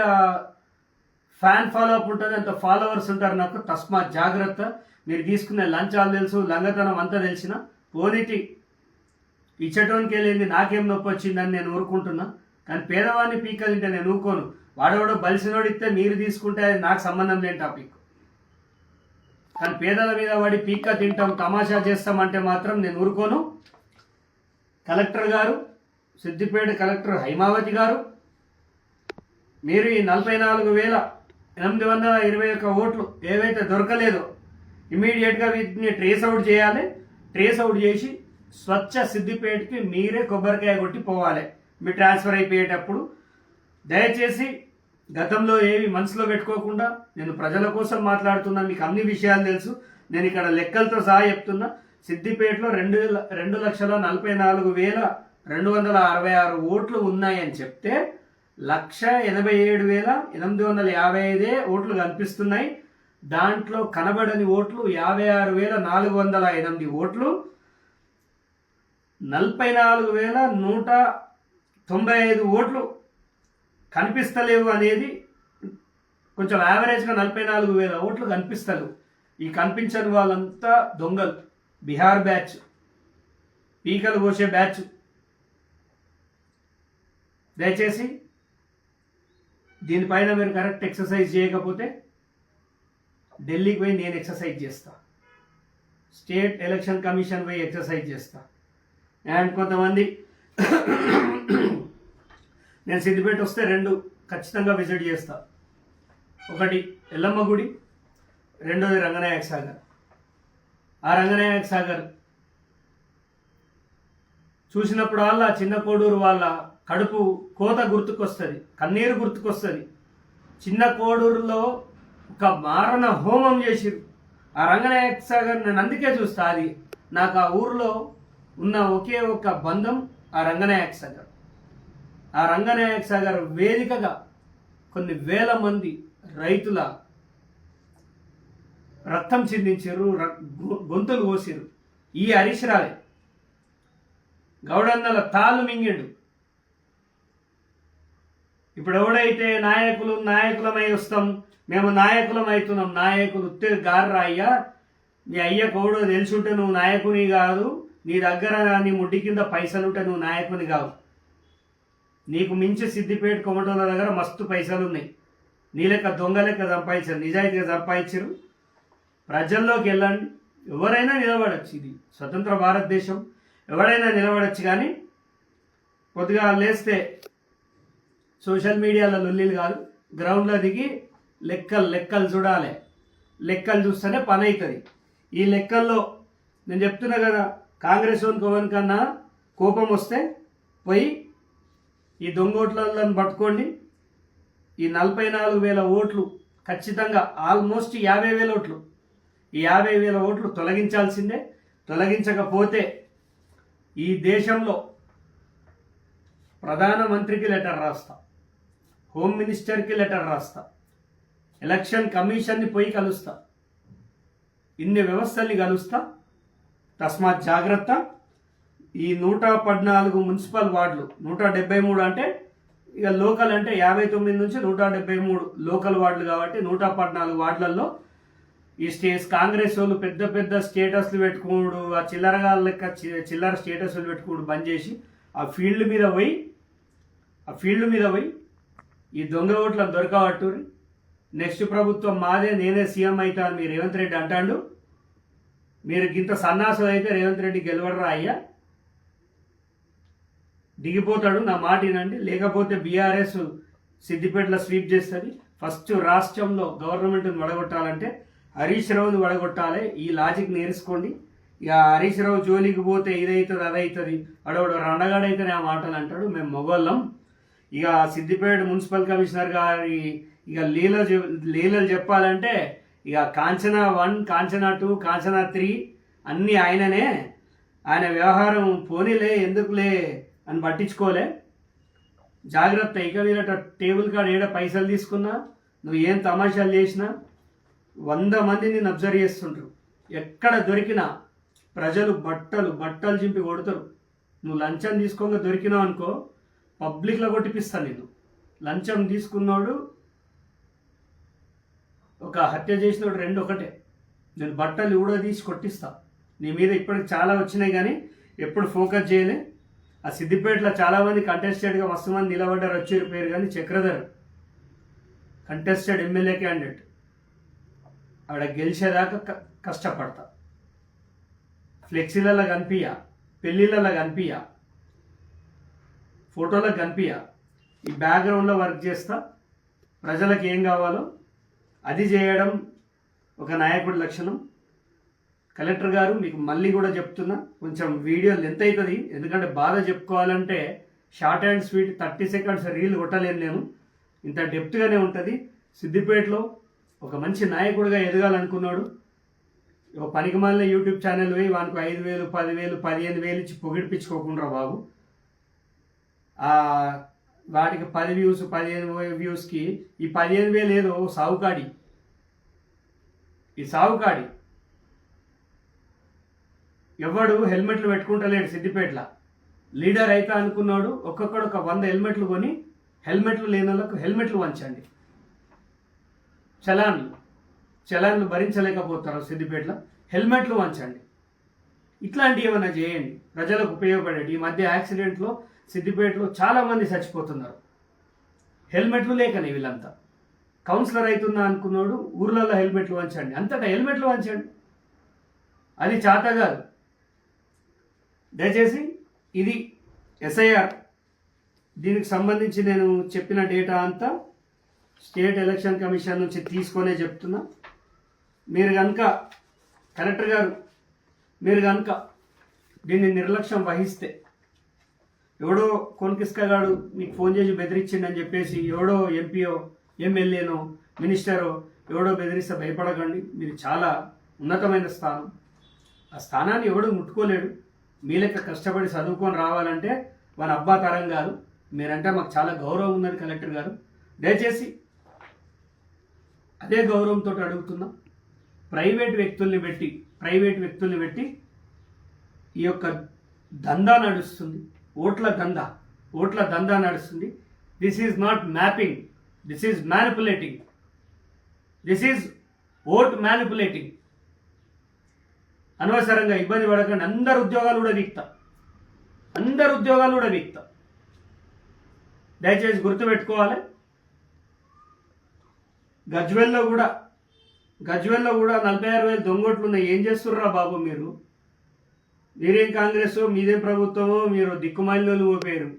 S1: ఫ్యాన్ ఫాలో అప్ ఉంటుంది, అంత ఫాలోవర్స్ ఉంటారు నాకు. తస్మాత్ జాగ్రత్త. మీరు తీసుకునే లంచాలు తెలుసు, లంగతనం అంతా తెలిసిన పోనీటి ఇచ్చటోనికి వెళ్ళింది నాకేం నొప్పి వచ్చిందని నేను ఊరుకుంటున్నా. కానీ పేదవాడిని పీక తింటే నేను ఊరుకోను. వాడవాడో బలిసినోడు ఇస్తే మీరు తీసుకుంటే అది నాకు సంబంధం లేని టాపిక్. కానీ పేదల మీద వాడి పీక్క తింటాం, తమాషా చేస్తామంటే మాత్రం నేను ఊరుకోను. కలెక్టర్ గారు, సిద్దిపేట కలెక్టర్ హైమావతి గారు, మీరు ఈ 44,821 ఓట్లు ఏవైతే దొరకలేదో ఇమీడియట్గా వీటిని ట్రేస్ అవుట్ చేయాలి. ట్రేస్ అవుట్ చేసి స్వచ్ఛ సిద్దిపేటకి మీరే కొబ్బరికాయ కొట్టి పోవాలి మీ ట్రాన్స్ఫర్ అయిపోయేటప్పుడు. దయచేసి గతంలో ఏవి మనసులో పెట్టుకోకుండా, నేను ప్రజల కోసం మాట్లాడుతున్నా, మీకు అన్ని విషయాలు తెలుసు. నేను ఇక్కడ లెక్కలతో సహా చెప్తున్నా. సిద్దిపేటలో 2,44,266 ఓట్లు ఉన్నాయని చెప్తే 1,87,855 ఓట్లు కనిపిస్తున్నాయి. దాంట్లో కనబడని ఓట్లు 56,408 ఓట్లు, 44,195 ఓట్లు కనిపిస్తలేవు అనేది కొంచెం యావరేజ్గా 44,000 ఓట్లు కనిపిస్తలేవు. ఈ కనిపించని వాళ్ళంతా దొంగలు, బీహార్ బ్యాచ్, పీకలు కోసే బ్యాచ్. దయచేసి దీనిపైన మీరు కరెక్ట్ ఎక్సర్సైజ్ చేయకపోతే ఢిల్లీకి పోయి నేను ఎక్సర్సైజ్ చేస్తా, స్టేట్ ఎలక్షన్ కమిషన్ పోయి ఎక్సర్సైజ్ చేస్తా. అండ్ కొంతమంది నేను సిద్దిపేట వస్తే 2 ఖచ్చితంగా విజిట్ చేస్తా. ఒకటి ఎల్లమ్మ గుడి, రెండోది రంగనాయక సాగర్. ఆ రంగనాయక సాగర్ చూసినప్పుడు వాళ్ళ చిన్న కోడూరు వాళ్ళ కడుపు కోత గుర్తుకొస్తుంది, కన్నీరు గుర్తుకొస్తుంది. చిన్న కోడూరులో ఒక మారణ హోమం చేసిరు. ఆ రంగనాయక సాగర్ నేను అందుకే చూస్తా. అది నాకు ఆ ఊరిలో ఉన్న ఒకే ఒక బంధం ఆ రంగనాయక సాగర్. ఆ రంగనాయక సాగర్ వేదికగా కొన్ని వేల మంది రైతుల రక్తం చిందించారు, గొంతులు కోసిరు. ఈ హరీష్ రావే గౌడన్నల తాళ్ళు మింగిండు. ఇప్పుడు ఎవడైతే నాయకులమై వస్తాం, మేము నాయకులం అవుతున్నాం, నాయకులు ఉత్తే గారు అయ్యా, నీ అయ్య కోడో తెలుసుంటే నువ్వు నాయకుని కాదు, నీ దగ్గర నీ ముడ్డి కింద పైసలుంటే నువ్వు నాయకుని కావు. నీకు మించి సిద్దిపేట కొమటోళ్ళ దగ్గర మస్తు పైసలు ఉన్నాయి. నీ లెక్క దొంగ లెక్క సంపాదించారు, నిజాయితీగా సంపాదించారు. ప్రజల్లోకి వెళ్ళండి, ఎవరైనా నిలబడచ్చు. ఇది స్వతంత్ర భారతదేశం, ఎవరైనా నిలబడచ్చు. కానీ కొద్దిగా లేస్తే సోషల్ మీడియాలో లొల్లీలు కాదు, గ్రౌండ్లో దిగి లెక్కలు చూడాలి. లెక్కలు చూస్తేనే పని అవుతుంది. ఈ లెక్కల్లో నేను చెప్తున్నా కదా, కాంగ్రెస్ ఓన్ కన్నా కోపం వస్తే పోయి ఈ దొంగోట్లను పట్టుకోండి. ఈ 44,000 ఓట్లు ఖచ్చితంగా ఆల్మోస్ట్ 50,000 ఓట్లు, ఈ 50,000 ఓట్లు తొలగించాల్సిందే. తొలగించకపోతే ఈ దేశంలో ప్రధానమంత్రికి లెటర్ రాస్తా, హోమ్ మినిస్టర్కి లెటర్ రాస్తా, ఎలక్షన్ కమిషన్ని పోయి కలుస్తా, ఇన్ని వ్యవస్థల్ని కలుస్తా. తస్మాత్ జాగ్రత్త. ఈ 114 మున్సిపల్ వార్డులు, 173 అంటే ఇక లోకల్ అంటే 59 నుంచి 173 లోకల్ వార్డులు కాబట్టి 114 వార్డులలో ఈ కాంగ్రెస్ వాళ్ళు పెద్ద పెద్ద స్టేటస్లు పెట్టుకోడు, ఆ చిల్లరగా లెక్క చిల్లర స్టేటస్లు పెట్టుకోడు బంద్ చేసి ఆ ఫీల్డ్ మీద పోయి ఈ దొంగ ఓట్లను దొరకబట్టుర్రి. నెక్స్ట్ ప్రభుత్వం మాదే, నేనే సీఎం అవుతాను మీరు రేవంత్ రెడ్డి అంటాడు. మీరు ఇంత సన్నాసం అయితే రేవంత్ రెడ్డి గెలవడరా అయ్యా, దిగిపోతాడు. నా మాట వినండి, లేకపోతే బీఆర్ఎస్ సిద్దిపేటలో స్వీప్ చేస్తుంది. ఫస్ట్ రాష్ట్రంలో గవర్నమెంట్ని వడగొట్టాలంటే హరీష్ రావుని వడగొట్టాలి. ఈ లాజిక్ నేర్చుకోండి. ఇక హరీష్ రావు జోలికి పోతే ఇదవుతుంది అదవుతుంది, అడవాడు రండగాడైతేనే ఆ మాటలు అంటాడు. మేము మొగోళ్ళం. ఇక సిద్దిపేట మున్సిపల్ కమిషనర్ గారి ఇక లీలలు చెప్పాలంటే ఇక కాంచనా 1, కాంచనా 2, కాంచనా 3 అన్నీ ఆయననే. ఆయన వ్యవహారం పోనీలే, ఎందుకులే అని పట్టించుకోలే. జాగ్రత్త. ఇక వీళ్ళ టేబుల్ కాడ ఏడ పైసలు తీసుకున్నా, నువ్వు ఏం తమాషాలు చేసినా 100 మంది నేను అబ్జర్వ్ చేస్తుంటారు. ఎక్కడ దొరికినా ప్రజలు బట్టలు చింపి కొడతారు. నువ్వు లంచం తీసుకోగా దొరికినావు అనుకో, పబ్లిక్లో కొట్టిపిస్తాను నేను. లంచం తీసుకున్నాడు, ఒక హత్య చేసినోడు రెండు ఒకటే. నేను బట్టలు కూడా తీసి కొట్టిస్తా. నీ మీద ఇప్పటికి చాలా వచ్చినాయి కానీ ఎప్పుడు ఫోకస్ చేయలే. ఆ సిద్దిపేటలో చాలామంది కంటెస్టెడ్గా మస్తు మంది నిలబడ్డారు, వచ్చారు పేరు. కానీ చక్రధర్ కంటెస్టెడ్ ఎమ్మెల్యే క్యాండిడేట్, ఆడ గెలిచేదాకా కష్టపడతా. ఫ్లెక్సీలలో కనిపించా, పెళ్ళిళ్ళలో కనిపించా, ఫోటోలకు కనిపించా. ఈ బ్యాక్గ్రౌండ్లో వర్క్ చేస్తా. ప్రజలకు ఏం కావాలో అది చేయడం ఒక నాయకుడి లక్షణం. కలెక్టర్ గారు మీకు మళ్ళీ కూడా చెప్తున్నా, కొంచెం వీడియో లెంత్ అవుతుంది. ఎందుకంటే బాధ చెప్పుకోవాలంటే short and sweet 30 seconds reel కొట్టలేను నేను. ఇంత డెప్త్గానే ఉంటుంది. సిద్దిపేటలో ఒక మంచి నాయకుడిగా ఎదగాలనుకున్నాడు. ఒక పనికిమాలిన యూట్యూబ్ ఛానల్ పోయి వానికి 5,000, 10,000, 15,000 ఇచ్చి పొగిడిపించుకోకుండా బాబు. వాటికి 10 వ్యూస్, 15 వ్యూస్కి ఈ 15,000 ఏదో సావుకాడి. ఈ సావుకాడి ఎవడు హెల్మెట్లు పెట్టుకుంటలేడు సిద్దిపేటలో. లీడర్ అయితే అనుకున్నాడు. ఒక్కొక్కడు ఒక 100 హెల్మెట్లు కొని హెల్మెట్లు లేని వాళ్ళకు హెల్మెట్లు వంచండి. చలాన్లు భరించలేకపోతారు సిద్దిపేటలో, హెల్మెట్లు వంచండి. ఇట్లాంటివి ఏమైనా చేయండి, ప్రజలకు ఉపయోగపడేది. ఈ మధ్య యాక్సిడెంట్లో సిద్దిపేటలో చాలామంది చచ్చిపోతున్నారు హెల్మెట్లు లేకనే. వీళ్ళంతా కౌన్సిలర్ అవుతున్నా అనుకున్నాడు, ఊర్లలో హెల్మెట్లు వంచండి, అంతటా హెల్మెట్లు వంచండి. అది చేత కాదు. దయచేసి ఇది ఎస్ఐఆర్, దీనికి సంబంధించి నేను చెప్పిన డేటా అంతా స్టేట్ ఎలక్షన్ కమిషన్ నుంచి తీసుకొనే చెప్తున్నా. మీరు కనుక కలెక్టర్ గారు, మీరు కనుక దీన్ని నిర్లక్ష్యం వహిస్తే, ఎవడో కొనికిస్కగాడు మీకు ఫోన్ చేసి బెదిరించిండని చెప్పేసి ఎవడో ఎంపీఓ, ఎమ్మెల్యేనో, మినిస్టరో ఎవడో బెదిరిస్తే భయపడకండి. మీరు చాలా ఉన్నతమైన స్థానం. ఆ స్థానాన్ని ఎవడో ముట్టుకోలేడు. మీ లెక్క కష్టపడి చదువుకొని రావాలంటే వాళ్ళ అబ్బా తరం కాదు. మీరంటే మాకు చాలా గౌరవం ఉన్నది కలెక్టర్ గారు. దయచేసి అదే గౌరవంతో అడుగుతున్నా, ప్రైవేట్ వ్యక్తుల్ని పెట్టి ఈ యొక్క దందా నడుస్తుంది, ఓట్ల దందా నడుస్తుంది. This is not mapping, this is manipulating, this is vote manipulating. అనవసరంగా ఇబ్బంది పడకండి. అందరు ఉద్యోగాలు కూడా వీక్తా. దయచేసి గుర్తుపెట్టుకోవాలి. గజ్వెల్లో కూడా 46,000 దొంగోట్లు ఉన్నాయి. ఏం చేస్తుర్రా బాబు మీరు? మీరేం కాంగ్రెస్, మీదేం ప్రభుత్వమో, మీరు దిక్కుమాలినోళ్ళు పోయారు.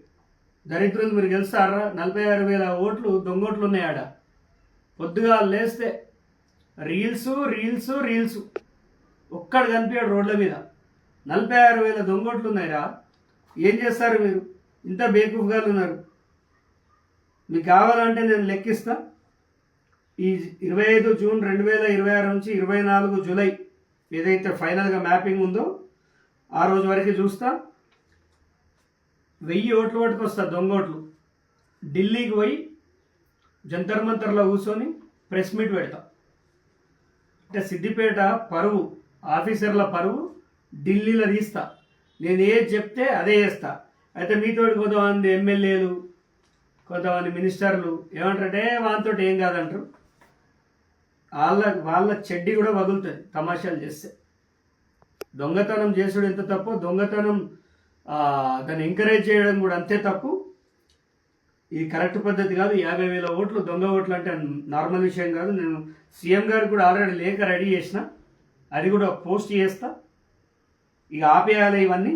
S1: దరిద్రులు మీరు గెలుస్తారా? 46,000 ఓట్లు దొంగోట్లు ఉన్నాయి ఆడ. పొద్దుగా లేస్తే రీల్స్ ఒక్కడు కనిపించాడు రోడ్ల మీద. 46,000 దొంగోట్లు ఉన్నాయిరా. ఏం చేస్తారు మీరు? ఇంత బేకూఫ్గా ఉన్నారు. మీకు కావాలంటే నేను లెక్కిస్తా. ఈ 25 జూన్ 2026 నుంచి 24 జూలై ఏదైతే ఫైనల్గా మ్యాపింగ్ ఉందో ఆ రోజు వరకు చూస్తా. 1000 ఓట్లు పట్టుకొస్తా దొంగోట్లు. ఢిల్లీకి పోయి జంతర్ మంతర్లో కూర్చొని ప్రెస్ మీట్ పెడతా. అంటే సిద్దిపేట పరువు, ఆఫీసర్ల పరువు ఢిల్లీలో తీస్తా. నేను ఏది చెప్తే అదే చేస్తా. అయితే మీతోటి కొంతమంది ఎమ్మెల్యేలు, కొంతమంది మినిస్టర్లు ఏమంటారంటే వాళ్ళతో ఏం కాదంటారు. వాళ్ళ చెడ్డి కూడా వదులుతుంది తమాషాలు చేస్తే. దొంగతనం చేసుడు ఎంత తప్పు, దొంగతనం దాన్ని ఎంకరేజ్ చేయడం కూడా అంతే తప్పు. ఇది కరెక్ట్ పద్ధతి కాదు. 50,000 ఓట్లు దొంగ ఓట్లు అంటే నార్మల్ విషయం కాదు. నేను సీఎం గారికి కూడా ఆల్రెడీ లేఖ రెడీ చేసిన, అది కూడా పోస్ట్ చేస్తా. ఇక ఆపేయాలి ఇవన్నీ.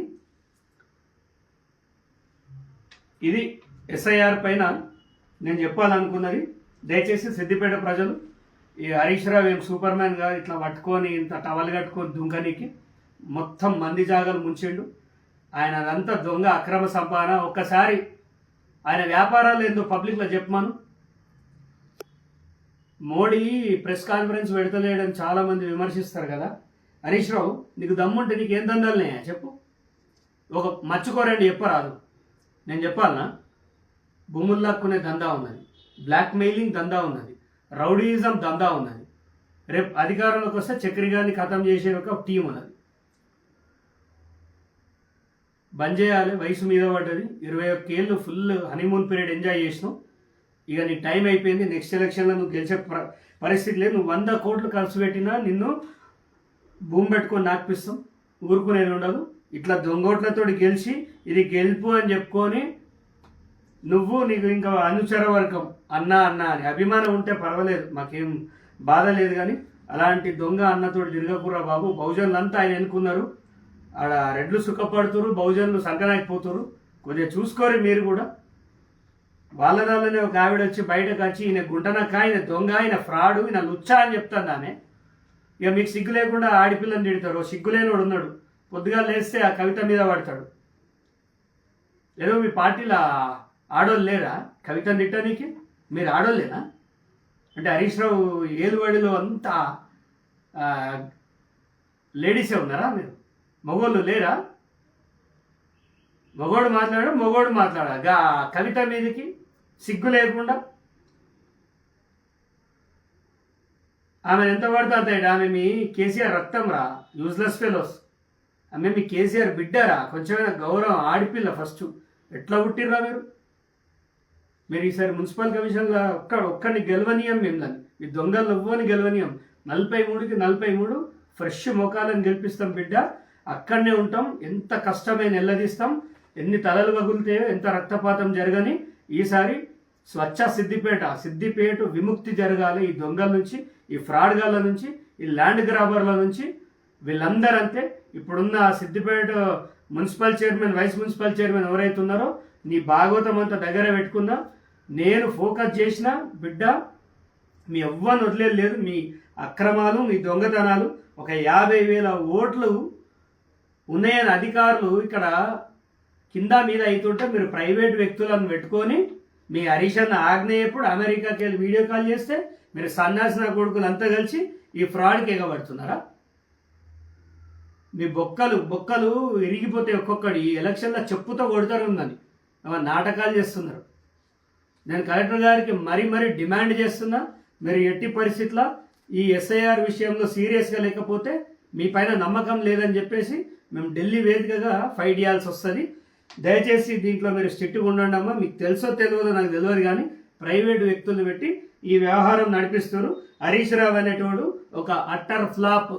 S1: ఇది ఎస్ఐఆర్ పైన నేను చెప్పాలనుకున్నది. దయచేసి సిద్దిపేట ప్రజలు, ఈ హరీష్ రావు ఏం సూపర్ మ్యాన్ కాదు, ఇట్లా పట్టుకొని ఇంత టవల్ కట్టుకొని దుంకనీకి మొత్తం మంది జాగాలు ముంచిండు. ఆయన అదంతా దొంగ అక్రమ సంపాదన. ఒక్కసారి ఆయన వ్యాపారాలు ఏందో పబ్లిక్లో చెప్పమను. మోడీ ప్రెస్ కాన్ఫరెన్స్ పెడతలేడని చాలామంది విమర్శిస్తారు కదా. హరీష్ రావు, నీకు దమ్ముంటే నీకు ఏం దందాలున్నాయా చెప్పు. ఒక మర్చుకోరండి చెప్పరాదు. నేను చెప్పాలనా? భూములు లాక్కునే దందా ఉన్నది, బ్లాక్ మెయిలింగ్ దందా ఉన్నది, రౌడీయిజం దందా ఉన్నది. రేపు అధికారంలోకి వస్తే చక్రి గారిని ఖతం చేసే ఒక టీం ఉన్నది. బంద్ చేయాలి. వయసు మీద పడ్డది. 21 ఏళ్ళు ఫుల్ హనీమూన్ పీరియడ్ ఎంజాయ్ చేసినాం. ఇక నీ టైం అయిపోయింది, నెక్స్ట్ ఎలక్షన్లో నువ్వు గెలిచే పరిస్థితి లేదు. నువ్వు 100 కోట్లు ఖర్చు పెట్టినా నిన్ను భూమి పెట్టుకొని నాకిపిస్తాం, ఊరుకునేది ఉండదు. ఇట్లా దొంగోట్లతో గెలిచి ఇది గెలుపు అని చెప్పుకొని నువ్వు నీకు ఇంకా అనుచర వర్గం అన్నా అని అభిమానం ఉంటే పర్వాలేదు, మాకేం బాధ లేదు. కానీ అలాంటి దొంగ అన్నతో తిరగకురా బాబు. బహుజనులంతా ఆయన ఎన్నుకున్నారు, ఆడ రెడ్లు సుఖపడుతురు, బహుజనులు సంకనాకపోతురు. కొద్దిగా చూసుకోరు మీరు కూడా. వాళ్ళనే ఒక ఆవిడ వచ్చి బయటకు వచ్చి ఈయన గుంటనక్క, ఆయన దొంగ, ఆయన ఫ్రాడు, ఈయన లుచ్చా అని చెప్తాను ఆమె. ఇక మీకు సిగ్గు లేకుండా ఆడిపిల్లని తిడతారు. సిగ్గులేనోడు ఉన్నాడు, పొద్దుగా లేస్తే ఆ కవిత మీద పడతాడు. ఏదో మీ పార్టీలో ఆడోళ్ళు లేరా కవితను తిట్టడానికి? మీరు ఆడోళ్ళేనా? అంటే హరీష్ రావు ఏలువాడిలో అంతా లేడీసే ఉన్నారా? మీరు మగోళ్ళు లేరా? మగోడు మాట్లాడా కవిత మీదకి సిగ్గు లేకుండా. ఆమె ఎంత పడితే అంత. ఆమె మీ కేసీఆర్ రక్తం రా, యూజ్లెస్ ఫెలోస్. ఆమె మీ కేసీఆర్ బిడ్డరా, కొంచెమైనా గౌరవం. ఆడిపిల్ల ఫస్ట్. ఎట్లా పుట్టిర్రా మీరు ఈసారి మున్సిపల్ కమిషన్లో ఒక్కడిని గెలవనీయం మిమ్మల్ని. మీ దొంగలు ఎవ్వని గెలవనీయం. 43కి 43 ఫ్రెష్ మొఖాలను గెలిపిస్తాం బిడ్డ. అక్కడనే ఉంటాం, ఎంత కష్టమైన నిలదీస్తాం, ఎన్ని తలలు పగులుతాయో, ఎంత రక్తపాతం జరగని. ఈసారి స్వచ్ఛ సిద్దిపేట విముక్తి జరగాలి ఈ దొంగల నుంచి, ఈ ఫ్రాడ్గాళ్ళ నుంచి, ఈ ల్యాండ్ గ్రాబర్ల నుంచి. వీళ్ళందరంతే. ఇప్పుడున్న Siddipet municipal chairman, vice municipal chairman ఎవరైతే ఉన్నారో, నీ భాగవతం అంతా దగ్గర పెట్టుకున్నా. నేను ఫోకస్ చేసిన బిడ్డ, మీ ఎవ్వని వదిలేదు. మీ అక్రమాలు, మీ దొంగతనాలు. ఒక 50,000 ఓట్లు ఉన్నాయని అధికారులు ఇక్కడ కింద మీద అవుతుంటే మీరు ప్రైవేట్ వ్యక్తులను పెట్టుకొని మీ హరీష్ అన్న ఆగ్నేయప్పుడు అమెరికాకి వెళ్ళి వీడియో కాల్ చేస్తే మీరు సన్నాసిన కొడుకులు అంతా కలిసి ఈ ఫ్రాడ్కి ఎగబడుతున్నారా? మీ బొక్కలు ఇరిగిపోతే ఒక్కొక్కడు ఈ ఎలక్షన్లో చెప్పుతో కొడతారు ఉందని నాటకాలు చేస్తున్నారు. నేను కలెక్టర్ గారికి మరీ డిమాండ్ చేస్తున్నా, మీరు ఎట్టి పరిస్థితుల్లో ఈ ఎస్ఐఆర్ విషయంలో సీరియస్గా లేకపోతే మీ పైన నమ్మకం లేదని చెప్పేసి మేము ఢిల్లీ వేదికగా ఫైట్ చేయాల్సి వస్తుంది. దయచేసి దీంట్లో మీరు స్ట్రిక్ట్గా ఉండండి అమ్మా. మీకు తెలుసో తెలియదో నాకు తెలియదు, కానీ ప్రైవేట్ వ్యక్తులు పెట్టి ఈ వ్యవహారం నడిపిస్తారు. హరీష్ రావు అనేటోడు ఒక అట్టర్ ఫ్లాప్,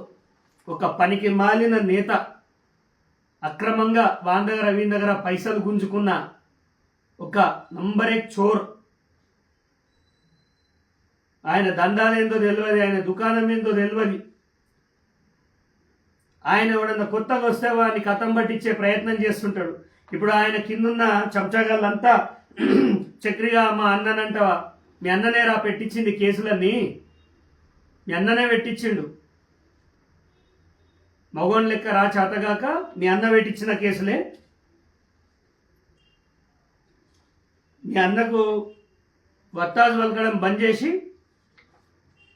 S1: ఒక పనికి మాలిన నేత. అక్రమంగా వాన్ దగ్గర వీని దగ్గర పైసలు గుంజుకున్న ఒక నంబర్ 1 చోర్. ఆయన దందాలేందో తెలియదు, ఆయన దుకాణం ఏందో తెలియదు. ఆయన ఎవడన్నా కొత్తగా వస్తే వాడిని కథం పట్టించే ప్రయత్నం చేస్తుంటాడు. ఇప్పుడు ఆయన కిందున్న చెంచాగాళ్ళంతా చక్రిగా మా అన్ననంటవా, మీ అన్ననే రా పెట్టించింది కేసులన్నీ, మీ అన్ననే పెట్టించిండు. మగోన్ లెక్క రా చేతగాక మీ అన్న పెట్టించిన కేసులే. మీ అన్నకు వత్తాజు పలకడం బంద్ చేసి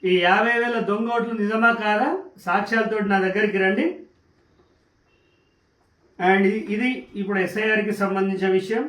S1: ఈ 50,000 దొంగ ఓట్లు నిజమా కాదా సాక్ష్యాలతో నా దగ్గరికి రండి. అండ్ ఇది ఇప్పుడు ఎస్ఐఆర్కి సంబంధించిన విషయం.